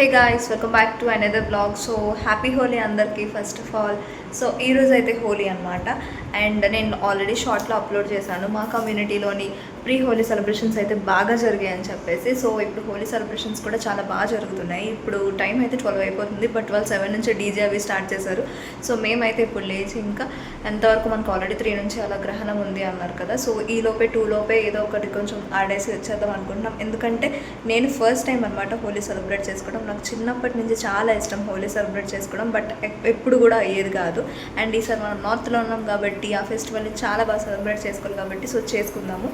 Hey guys, welcome back to another vlog. So happy Holi అందరికి first of all. So ఈరోజు అయితే హోలీ అనమాట. And నేను ఆల్రెడీ షార్ట్లో అప్లోడ్ చేశాను మా కమ్యూనిటీలోని ప్రీ హోలీ సెలబ్రేషన్స్ అయితే బాగా జరిగాయని చెప్పేసి. సో ఇప్పుడు హోలీ సెలబ్రేషన్స్ కూడా చాలా బాగా జరుగుతున్నాయి. ఇప్పుడు టైం అయితే 12 అయిపోతుంది, బట్ 7 నుంచి డీజే అవి స్టార్ట్ చేశారు. సో మేమైతే ఇప్పుడు లేచి ఇంకా ఎంతవరకు మనకు ఆల్రెడీ 3 నుంచి అలా గ్రహణం ఉంది అన్నారు కదా. సో ఈ లోపే 2 లోపే ఏదో ఒకటి కొంచెం ఆడేసి వచ్చేద్దాం అనుకుంటున్నాం. ఎందుకంటే నేను ఫస్ట్ టైం అనమాట హోలీ సెలబ్రేట్ చేసుకోవడం. నాకు చిన్నప్పటి నుంచి చాలా ఇష్టం హోలీ సెలబ్రేట్ చేసుకోవడం, బట్ ఎప్పుడు కూడా అయ్యేది కాదు. అండ్ ఈసారి మనం నార్త్లో ఉన్నాం కాబట్టి ఆ ఫెస్టివల్ని చాలా బాగా సెలబ్రేట్ చేసుకోవాలి కాబట్టి సో చేసుకుందాము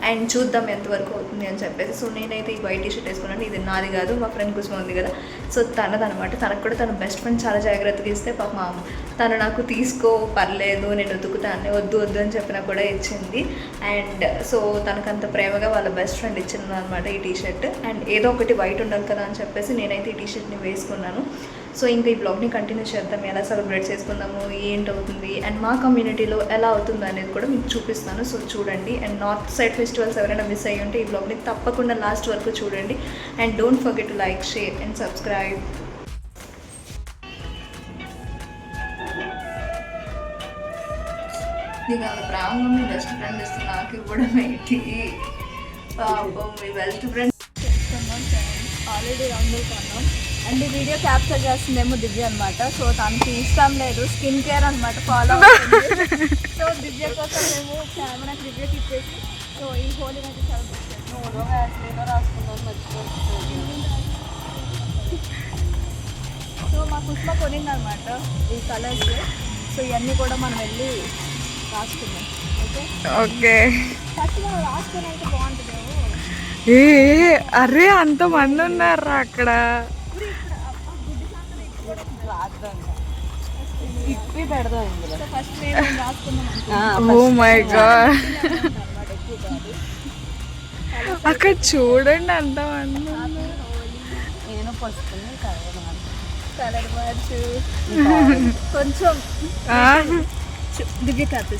అండ్ చూద్దాం ఎంతవరకు అవుతుంది అని చెప్పేసి. సో నేనైతే ఈ వైట్ టీషర్ట్ వేసుకున్నాను. ఇది నాది కాదు, మా ఫ్రెండ్ కోసం ఉంది కదా, సో తనదనమాట. తనకు కూడా తన బెస్ట్ ఫ్రెండ్ చాలా జాగ్రత్తగా ఇస్తే పాప మా అమ్మ తను నాకు తీసుకో పర్లేదు నేను ఉతుకుతాను వద్దు వద్దు అని చెప్పినా కూడా ఇచ్చింది. అండ్ సో తనకంత ప్రేమగా వాళ్ళ బెస్ట్ ఫ్రెండ్ ఇచ్చింది అనమాట ఈ టీషర్ట్. అండ్ ఏదో ఒకటి వైట్ ఉండాలి కదా అని చెప్పేసి నేనైతే ఈ టీషర్ట్ని వేసుకున్నాను. సో ఇంకా ఈ బ్లాగ్ని కంటిన్యూ చేద్దాం, ఎలా సెలబ్రేట్ చేసుకుందాము, ఏంటవుతుంది అండ్ మా కమ్యూనిటీలో ఎలా అవుతుందో అనేది కూడా మీకు చూపిస్తాను. సో చూడండి. అండ్ నార్త్ సైడ్ ఫెస్టివల్స్ ఎవరైనా మిస్ అయ్యి ఉంటే ఈ బ్లాగ్ని తప్పకుండా లాస్ట్ వరకు చూడండి. And don't forget to like, share and subscribe. నీకు అంత ప్రేమగా మీ బెస్ట్ ఫ్రెండ్ ఇస్తే నాకు ఇవ్వడం ఏంటి పాపం. మీ బెస్ట్ ఫ్రెండ్ ఆల్రెడీ రంగులు కొన్నాం. అండ్ ఈ వీడియో క్యాప్చర్ చేస్తుందేమో దివ్య అనమాట. సో తనకి ఇష్టం లేదు, స్కిన్ కేర్ అనమాట ఫాలో అవుతుంది. సో దివ్య కోసం మేము కెమెరాకి దివ్యకి ఇచ్చేసి సో ఈ హోలీ అయితే సెలబ్రేట్ చేస్తాం. రాసుకున్నాం మర్చిపోతుంది. సో మా పుష్ప కొనింది అనమాట ఈ కలర్స్. సో ఇవన్నీ కూడా మనం వెళ్ళి రాసుకున్నాం. ఓకే ఓకే ఫస్ట్ మనం రాసుకుని అయితే బాగుంటుందేమో. అరే అంతమంది ఉన్నారా అక్కడ? ఇప్పి పెడదాం ఇందులో. ఫస్ట్ మేము రాసుకున్నాం. ఓ మై గాడ్, అక్కడ చూడండి అంతమంది. నేను పసుపుని కలర్ మార్చు కొంచెం దివ్య కథ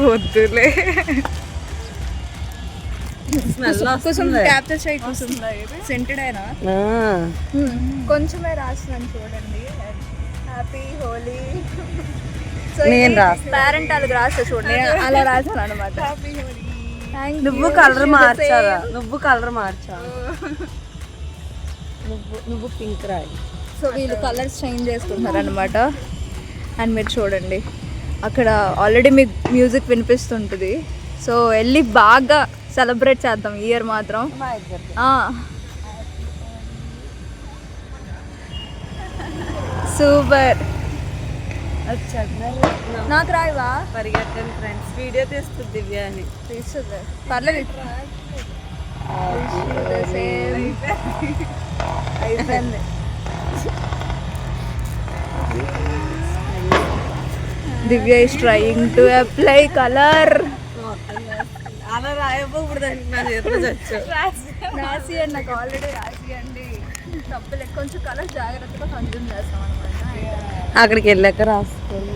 వద్దులే. క్యాప్చర్ చేయి కోసం సెంటెడ్ అయినా కొంచెమే రాసినాను చూడండి. హ్యాపీ హోలీ. నేను రాస్తా, పేరెంట్ వాళ్ళకి రాస్తా చూడండి, అలా రాసాను అనమాట. హ్యాపీ హోలీ. నువ్వు కలర్ మార్చావా? నువ్వు కలర్ మార్చావా? నువ్వు పింక్ రాయి. సో వీళ్ళు కలర్స్ చేంజ్ చేసుకుంటున్నారు అనమాట. అండ్ మీరు చూడండి అక్కడ ఆల్రెడీ మీకు మ్యూజిక్ వినిపిస్తుంటుంది. సో వెళ్ళి బాగా సెలబ్రేట్ చేద్దాం ఈ ఇయర్ మాత్రం. సూపర్. నాకు రాయివా? పరిగెట్టండి ఫ్రెండ్స్, వీడియో తీస్తుంది దివ్య అని. తీస్తుంది పర్లేదు. అయిపోయింది. Divya is trying to apply colour. అలా రాయప్పుడు నా చేతిలో చచ్చు రాసి అండి, నాకు ఆల్రెడీ రాసి అండి. తప్పలేదు, కొంచెం కలర్ జాగ్రత్తగా కన్జ్యూమ్ చేస్తాం అనమాట. అక్కడికి వెళ్ళాక రాసుకోండి.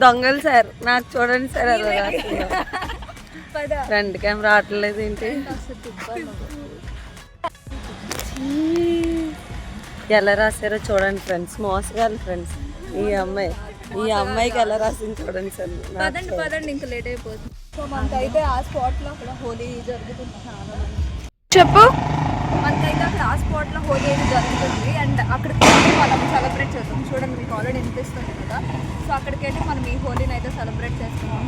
దొంగలు సార్ నాకు చూడండి సార్. అలా ఫ్రంట్ కెమెరా రావట్లేదు ఏంటి? ఎలా రాశారో చూడండి ఫ్రెండ్స్. మోసగాలి ఫ్రెండ్స్. ఈ అమ్మాయికి ఎలా రాసింది చూడండి సార్. పదండి ఇంకా లేట్ అయిపోతుంది. సో మనకైతే ఆ స్పాట్లో అక్కడ హోలీ జరుగుతుంది. చెప్పు. మనకైతే అక్కడ ఆ స్పాట్లో హోలీ అయితే జరుగుతుంది. అండ్ అక్కడికి మనం సెలబ్రేట్ చేస్తాం. చూడండి మీకు ఆల్రెడీ వినిపిస్తుంది కదా. సో అక్కడికి వెళ్ళి మనం ఈ హోలీని అయితే సెలబ్రేట్ చేస్తున్నాం.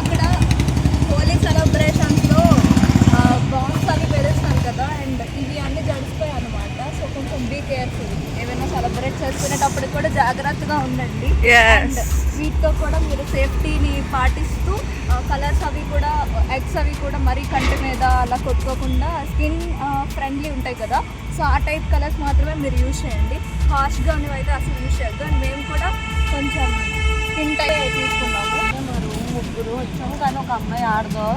అక్కడ హోలీ సెలబ్రేషన్స్లో బాంబ్స్ అవి పెరుస్తాను కదా. అండ్ ఇవి అన్నీ జడిసిపోయాయి అనమాట. సో కొంచెం బీ కేర్ఫుల్. ఏమైనా సెలబ్రేట్ చేసుకునేటప్పుడు కూడా జాగ్రత్తగా ఉండండి. అండ్ వీటితో కూడా మీరు సేఫ్టీని పాటిస్తూ కలర్స్ అవి కూడా ఎగ్స్ అవి కూడా మరీ కంటి మీద అలా కొట్టుకోకుండా స్కిన్ ఫ్రెండ్లీ ఉంటాయి కదా. సో ఆ టైప్ కలర్స్ మాత్రమే మీరు యూజ్ చేయండి. హార్ష్గా ఉన్నవి అయితే అసలు యూజ్ చేయొద్దు. అండ్ మేము కూడా కొంచెం స్కిన్ టైప్ తీసుకున్నాము. ముగ్గురు వచ్చాము కానీ ఒక అమ్మాయి ఆడదో.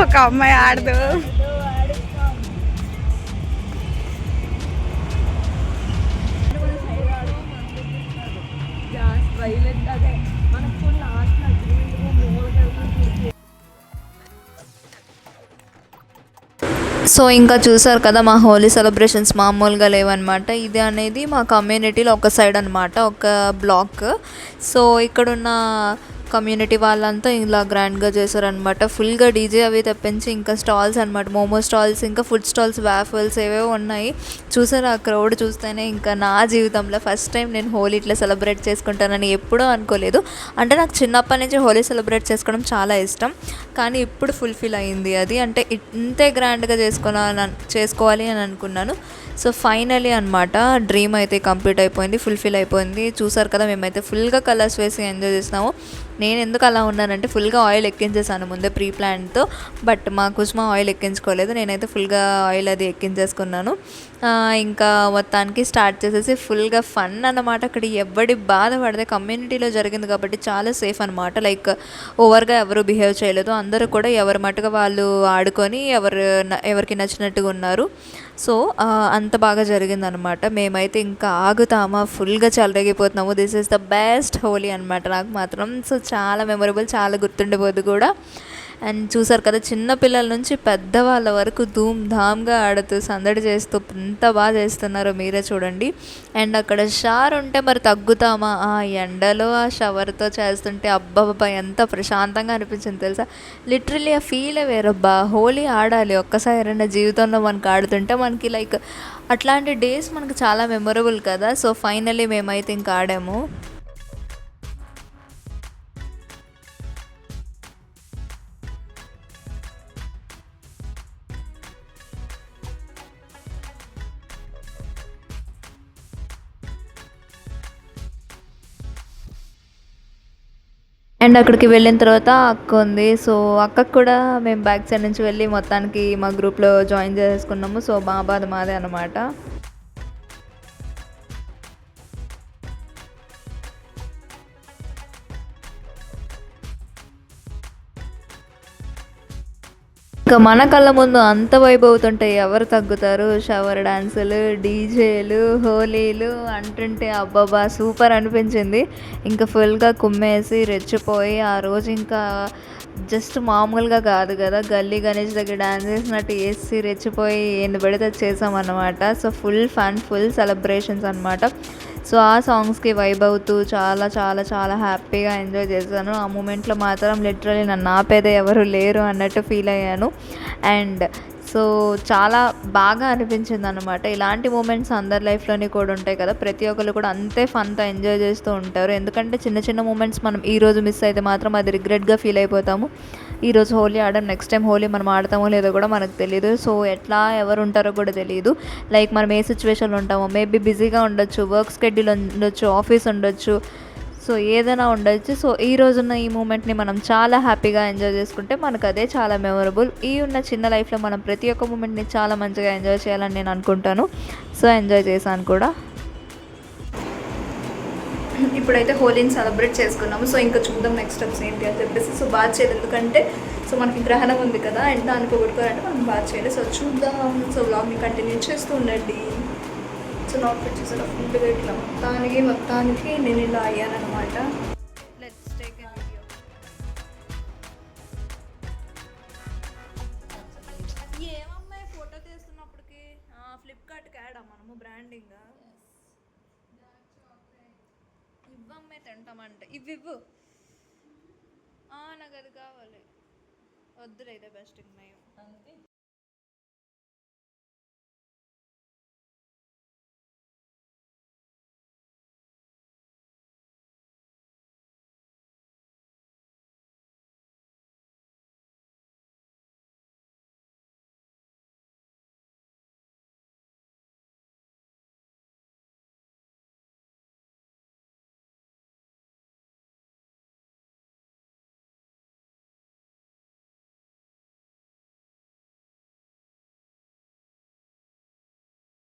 ఒక అమ్మాయి ఆడదు. హైలైట్ అదే మనకు కూడా లాస్ట్ అగ్రిమెంట్ మూలకెళ్తుంది. సో ఇంకా చూసారు కదా మా హోలీ సెలబ్రేషన్స్ మామూలుగా లేవన్నమాట. ఇది అనేది మా కమ్యూనిటీలో ఒక సైడ్ అనమాట, ఒక బ్లాక్. సో ఇక్కడున్న కమ్యూనిటీ వాళ్ళంతా ఇలా గ్రాండ్గా చేశారనమాట. ఫుల్గా డీజే అవి తెప్పించి ఇంకా స్టాల్స్ అనమాట, మోమో స్టాల్స్, ఇంకా ఫుడ్ స్టాల్స్, వ్యాఫల్స్ ఏవేవో ఉన్నాయి. చూసారు ఆ క్రౌడ్ చూస్తేనే ఇంకా నా జీవితంలో ఫస్ట్ టైం నేను హోలీ ఇట్లా సెలబ్రేట్ చేసుకుంటానని ఎప్పుడూ అనుకోలేదు. అంటే నాకు చిన్నప్పటి నుంచి హోలీ సెలబ్రేట్ చేసుకోవడం చాలా ఇష్టం, కానీ ఇప్పుడు ఫుల్ఫిల్ అయింది అది. అంటే ఇంతే గ్రాండ్గా చేసుకోవాలి అని అనుకున్నాను. సో ఫైనలీ అనమాట డ్రీమ్ అయితే కంప్లీట్ అయిపోయింది, ఫుల్ఫిల్ అయిపోయింది. చూసారు కదా మేమైతే ఫుల్గా కలర్స్ వేసి ఎంజాయ్ చేసినాము. నేను ఎందుకు అలా ఉన్నానంటే ఫుల్గా ఆయిల్ ఎక్కించేసాను ముందే ప్రీ ప్లాన్తో, బట్ మా కుస్మా ఆయిల్ ఎక్కించుకోలేదు. నేనైతే ఫుల్గా ఆయిల్ అది ఎక్కించేసుకున్నాను. ఇంకా మొత్తానికి స్టార్ట్ చేసేసి ఫుల్గా ఫన్ అన్నమాట. అక్కడ ఎవడి బాధపడితే కమ్యూనిటీలో జరిగింది కాబట్టి చాలా సేఫ్ అనమాట. లైక్ ఓవర్గా ఎవరు బిహేవ్ చేయలేదు, అందరూ కూడా ఎవరి మటుగా వాళ్ళు ఆడుకొని ఎవరికి నచ్చినట్టుగా ఉన్నారు. సో అంత బాగా జరిగిందనమాట. మేమైతే ఇంకా ఆగుతామా, ఫుల్గా చెలరేగిపోతున్నాము. This is the best Holi అనమాట నాకు మాత్రం. సో చాలా మెమొరబుల్, చాలా గుర్తుండిపోదు కూడా. అండ్ చూసారు కదా చిన్న పిల్లల నుంచి పెద్దవాళ్ళ వరకు ధూమ్ ధామ్గా ఆడుతూ సందడి చేస్తూ ఎంత బాగా చేస్తున్నారో మీరే చూడండి. అండ్ అక్కడ షవర్ ఉంటే మరి తగ్గుతామా, ఆ ఎండలో ఆ షవర్తో చేస్తుంటే అబ్బబ్బా ఎంత ప్రశాంతంగా అనిపించింది తెలుసా. లిటరలీ ఆ ఫీలే వేరబ్బా. హోలీ ఆడాలి ఒక్కసారి జీవితంలో మనకు ఆడుతుంటే మనకి లైక్ అట్లాంటి డేస్ మనకు చాలా మెమొరబుల్ కదా. సో ఫైనలీ మేమైతే ఇంకా ఆడాము. అండ్ అక్కడికి వెళ్ళిన తర్వాత అక్క ఉంది. సో అక్కకు కూడా మేము బ్యాక్ సైడ్ నుంచి వెళ్ళి మొత్తానికి మా గ్రూప్లో జాయిన్ చేసుకున్నాము. సో మా బాధ మాదే అనమాట. ఇంకా మన కళ్ళ ముందు అంత వైభవుతుంటే ఎవరు తగ్గుతారు. షవర్ డాన్సులు, డీజేలు, హోలీలు అంటుంటే అబ్బాబా సూపర్ అనిపించింది. ఇంకా ఫుల్గా కుమ్మేసి రెచ్చిపోయి ఆ రోజు ఇంకా జస్ట్ మామూలుగా కాదు కదా, గల్లీ గణేష్ దగ్గర డాన్స్ చేసినట్టు వేసి రెచ్చిపోయి ఎన్ని పడితే చేసామన్నమాట. So full fun, full celebrations అనమాట. సో ఆ సాంగ్స్కి వైబ్ అవుతూ చాలా చాలా చాలా హ్యాపీగా ఎంజాయ్ చేశాను. ఆ మూమెంట్లో మాత్రం లిటరలీ నన్ను ఆపేదే ఎవరు లేరు అన్నట్టు ఫీల్ అయ్యాను. అండ్ సో చాలా బాగా అనిపించింది అనమాట. ఇలాంటి మూమెంట్స్ అందరి లైఫ్లోని కూడా ఉంటాయి కదా, ప్రతి ఒక్కరు కూడా అంతే ఫన్తో ఎంజాయ్ చేస్తూ ఉంటారు. ఎందుకంటే చిన్న చిన్న మూమెంట్స్ మనం ఈరోజు మిస్ అయితే మాత్రం అది రిగ్రెట్గా ఫీల్ అయిపోతాము. ఈరోజు హోలీ ఆడడం, నెక్స్ట్ టైం హోలీ మనం ఆడతామో లేదో కూడా మనకు తెలియదు. సో ఎట్లా ఎవరు ఉంటారో కూడా తెలియదు. లైక్ మనం ఏ సిచ్యువేషన్లో ఉంటామో, మేబీ బిజీగా ఉండొచ్చు, వర్క్ స్కెడ్యూల్ ఉండొచ్చు, ఆఫీస్ ఉండొచ్చు, సో ఏదైనా ఉండొచ్చు. సో ఈ రోజున్న ఈ మూమెంట్ని మనం చాలా హ్యాపీగా ఎంజాయ్ చేసుకుంటే మనకు అదే చాలా మెమొరబుల్. ఈ ఉన్న చిన్న లైఫ్లో మనం ప్రతి ఒక్క మూమెంట్ని చాలా మంచిగా ఎంజాయ్ చేయాలని నేను అనుకుంటాను. సో ఎంజాయ్ చేశాను కూడా. ఇప్పుడైతే హోలీని సెలబ్రేట్ చేసుకున్నాము. సో ఇంకా చూద్దాం నెక్స్ట్ స్టెప్స్ ఏంటి అని చెప్పేసి. సో బాగా చేయలేదు, ఎందుకంటే సో మనకి గ్రహణం ఉంది కదా, అండ్ దానికి కొడుకోవాలంటే మనం బాగా చేయలేదు. సో చూద్దాం. సో వ్లాగ్ని కంటిన్యూ చేస్తూ ఉండండి. సో నాట్ ఫిట్ చేసాను ఫుల్గా ఇట్లా మొత్తానికి నేను ఇలా అయ్యానమాట. Let's take a video. ఏమమ్మాయి ఫోటో తీస్తున్నప్పటికి ఫ్లిప్కార్ట్కి యాడా మనము బ్రాండింగ్ ఇవ్వమ్మాయి తింటామంటే ఇవ్వు. నాకు అది కావాలి, వద్దులే, ఇదే బెస్ట్ నయం.